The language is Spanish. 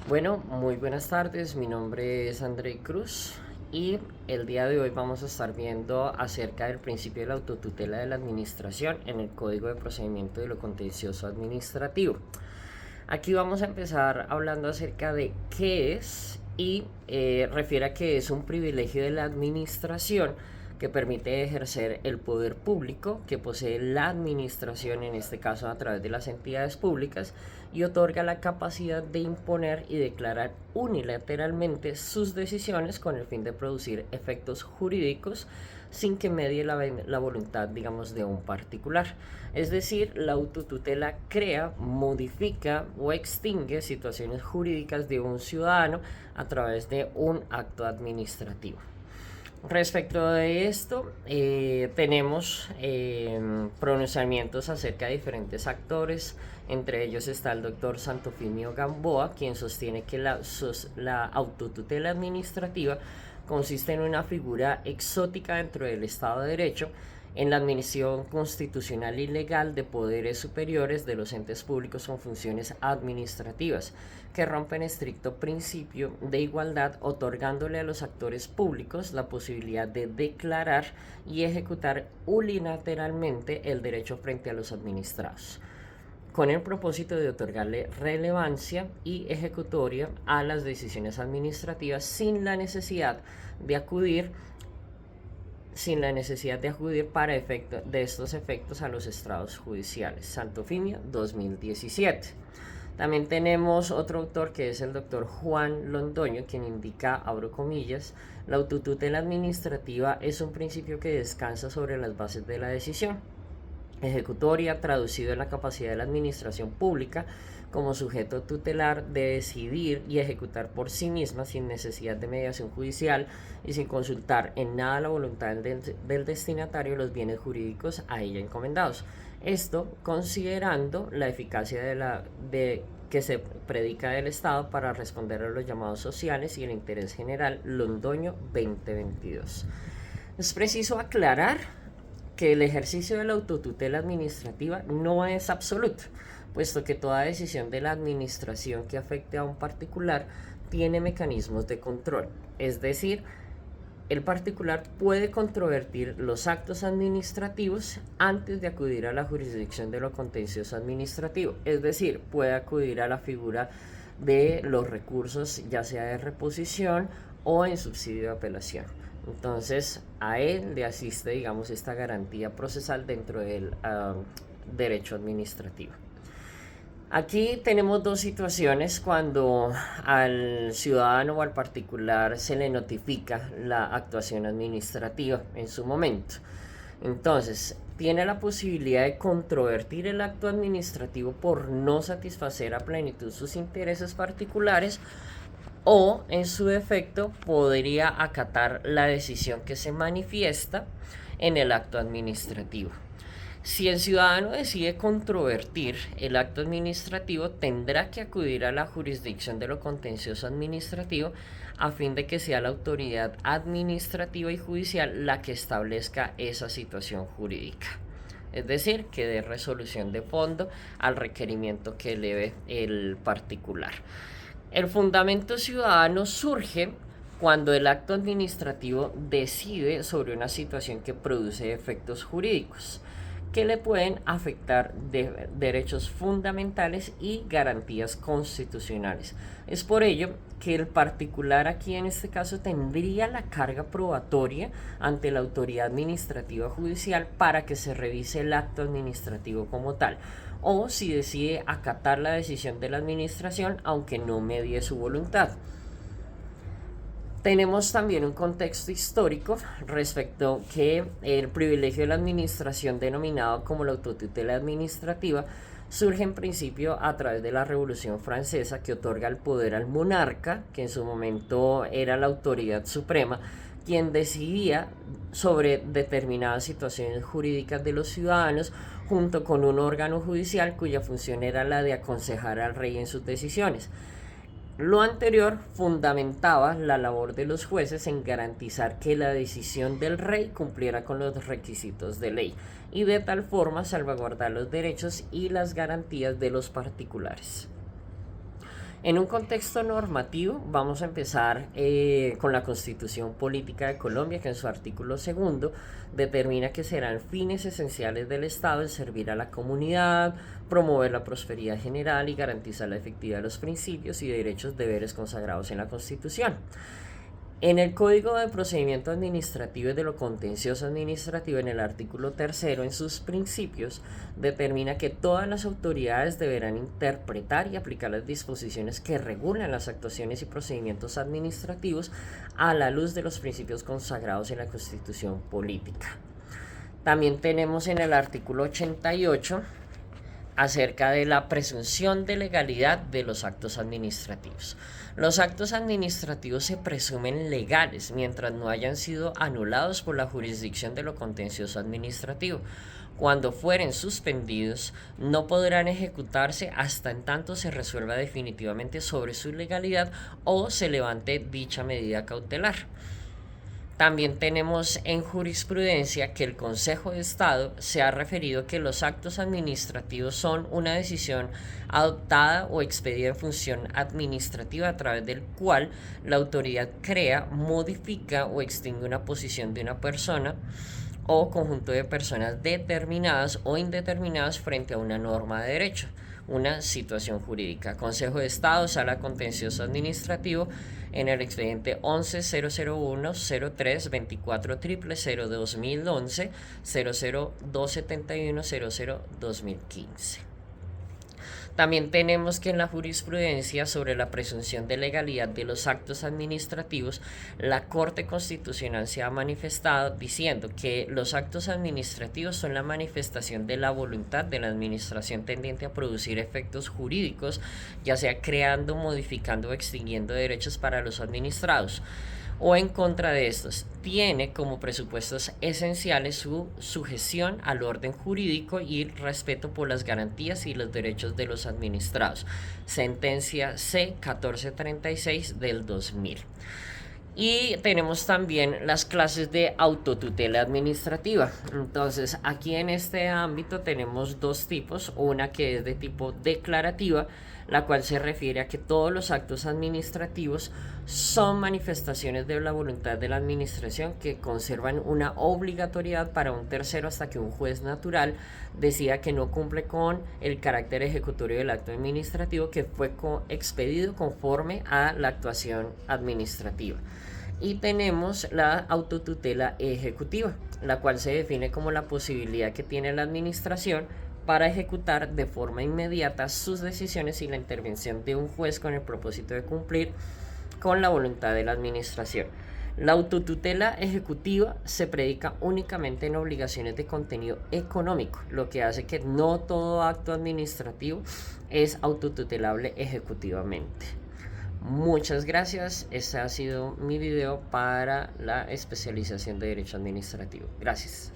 Bueno, muy buenas tardes, mi nombre es André Cruz y el día de hoy vamos a estar viendo acerca del principio de la autotutela de la administración en el Código de Procedimiento de lo Contencioso Administrativo. Aquí vamos a empezar hablando acerca de qué es y refiere a que es un privilegio de la administración que permite ejercer el poder público que posee la administración, en este caso a través de las entidades públicas, y otorga la capacidad de imponer y declarar unilateralmente sus decisiones con el fin de producir efectos jurídicos sin que medie la voluntad, digamos, de un particular. Es decir, la autotutela crea, modifica o extingue situaciones jurídicas de un ciudadano a través de un acto administrativo. Respecto de esto, tenemos pronunciamientos acerca de diferentes actores. Entre ellos está el doctor Santofimio Gamboa, quien sostiene que la autotutela administrativa consiste en una figura exótica dentro del Estado de Derecho en la admisión constitucional y legal de poderes superiores de los entes públicos con funciones administrativas, que rompen estricto principio de igualdad, otorgándole a los actores públicos la posibilidad de declarar y ejecutar unilateralmente el derecho frente a los administrados, con el propósito de otorgarle relevancia y ejecutoria a las decisiones administrativas sin la necesidad de acudir para de estos efectos a los estrados judiciales. Santofimio 2017. También tenemos otro autor que es el doctor Juan Londoño, quien indica, abro comillas, la autotutela administrativa es un principio que descansa sobre las bases de la decisión ejecutoria, traducido en la capacidad de la administración pública como sujeto tutelar de decidir y ejecutar por sí misma sin necesidad de mediación judicial y sin consultar en nada la voluntad del destinatario los bienes jurídicos a ella encomendados. Esto considerando la eficacia de que se predica del Estado para responder a los llamados sociales y el interés general. Londoño 2022. Es preciso aclarar que el ejercicio de la autotutela administrativa no es absoluto, puesto que toda decisión de la administración que afecte a un particular tiene mecanismos de control. Es decir, el particular puede controvertir los actos administrativos antes de acudir a la jurisdicción de lo contencioso administrativo. Es decir, puede acudir a la figura de los recursos, ya sea de reposición o en subsidio de apelación. Entonces, a él le asiste, digamos, esta garantía procesal dentro del derecho administrativo. Aquí tenemos dos situaciones cuando al ciudadano o al particular se le notifica la actuación administrativa en su momento. Entonces, tiene la posibilidad de controvertir el acto administrativo por no satisfacer a plenitud sus intereses particulares, o en su defecto podría acatar la decisión que se manifiesta en el acto administrativo. Si el ciudadano decide controvertir el acto administrativo, tendrá que acudir a la jurisdicción de lo contencioso administrativo a fin de que sea la autoridad administrativa y judicial la que establezca esa situación jurídica. Es decir, que dé resolución de fondo al requerimiento que eleve el particular. El fundamento ciudadano surge cuando el acto administrativo decide sobre una situación que produce efectos jurídicos que le pueden afectar derechos fundamentales y garantías constitucionales. Es por ello que el particular aquí en este caso tendría la carga probatoria ante la autoridad administrativa judicial para que se revise el acto administrativo como tal, o si decide acatar la decisión de la administración aunque no medie su voluntad. Tenemos también un contexto histórico respecto que el privilegio de la administración, denominado como la autotutela administrativa, surge en principio a través de la Revolución Francesa, que otorga el poder al monarca, que en su momento era la autoridad suprema, quien decidía sobre determinadas situaciones jurídicas de los ciudadanos, junto con un órgano judicial cuya función era la de aconsejar al rey en sus decisiones. Lo anterior fundamentaba la labor de los jueces en garantizar que la decisión del rey cumpliera con los requisitos de ley y de tal forma salvaguardar los derechos y las garantías de los particulares. En un contexto normativo, vamos a empezar con la Constitución Política de Colombia, que en su artículo segundo determina que serán fines esenciales del Estado el servir a la comunidad, promover la prosperidad general y garantizar la efectividad de los principios y derechos deberes consagrados en la Constitución. En el Código de Procedimiento Administrativo y de lo Contencioso Administrativo, en el artículo tercero, en sus principios, determina que todas las autoridades deberán interpretar y aplicar las disposiciones que regulan las actuaciones y procedimientos administrativos a la luz de los principios consagrados en la Constitución Política. También tenemos en el artículo 88 acerca de la presunción de legalidad de los actos administrativos. Los actos administrativos se presumen legales mientras no hayan sido anulados por la jurisdicción de lo contencioso administrativo. Cuando fueren suspendidos, no podrán ejecutarse hasta en tanto se resuelva definitivamente sobre su legalidad o se levante dicha medida cautelar. También tenemos en jurisprudencia que el Consejo de Estado se ha referido que los actos administrativos son una decisión adoptada o expedida en función administrativa a través del cual la autoridad crea, modifica o extingue una posición de una persona o conjunto de personas determinadas o indeterminadas frente a una norma de derecho, una situación jurídica. Consejo de Estado, Sala Contencioso Administrativo, en el expediente 11-001-03-24-000-2011, 00271-00-2015. También tenemos que en la jurisprudencia sobre la presunción de legalidad de los actos administrativos, la Corte Constitucional se ha manifestado diciendo que los actos administrativos son la manifestación de la voluntad de la administración tendiente a producir efectos jurídicos, ya sea creando, modificando o extinguiendo derechos para los administrados, o en contra de estos. Tiene como presupuestos esenciales su sujeción al orden jurídico y respeto por las garantías y los derechos de los administrados. Sentencia C-1436 del 2000. Y tenemos también las clases de autotutela administrativa. Entonces, aquí en este ámbito tenemos dos tipos, una que es de tipo declarativa, la cual se refiere a que todos los actos administrativos son manifestaciones de la voluntad de la administración que conservan una obligatoriedad para un tercero hasta que un juez natural decida que no cumple con el carácter ejecutorio del acto administrativo que fue expedido conforme a la actuación administrativa. Y tenemos la autotutela ejecutiva, la cual se define como la posibilidad que tiene la administración para ejecutar de forma inmediata sus decisiones sin la intervención de un juez con el propósito de cumplir con la voluntad de la administración. La autotutela ejecutiva se predica únicamente en obligaciones de contenido económico, lo que hace que no todo acto administrativo es autotutelable ejecutivamente. Muchas gracias. Este ha sido mi video para la especialización de Derecho Administrativo. Gracias.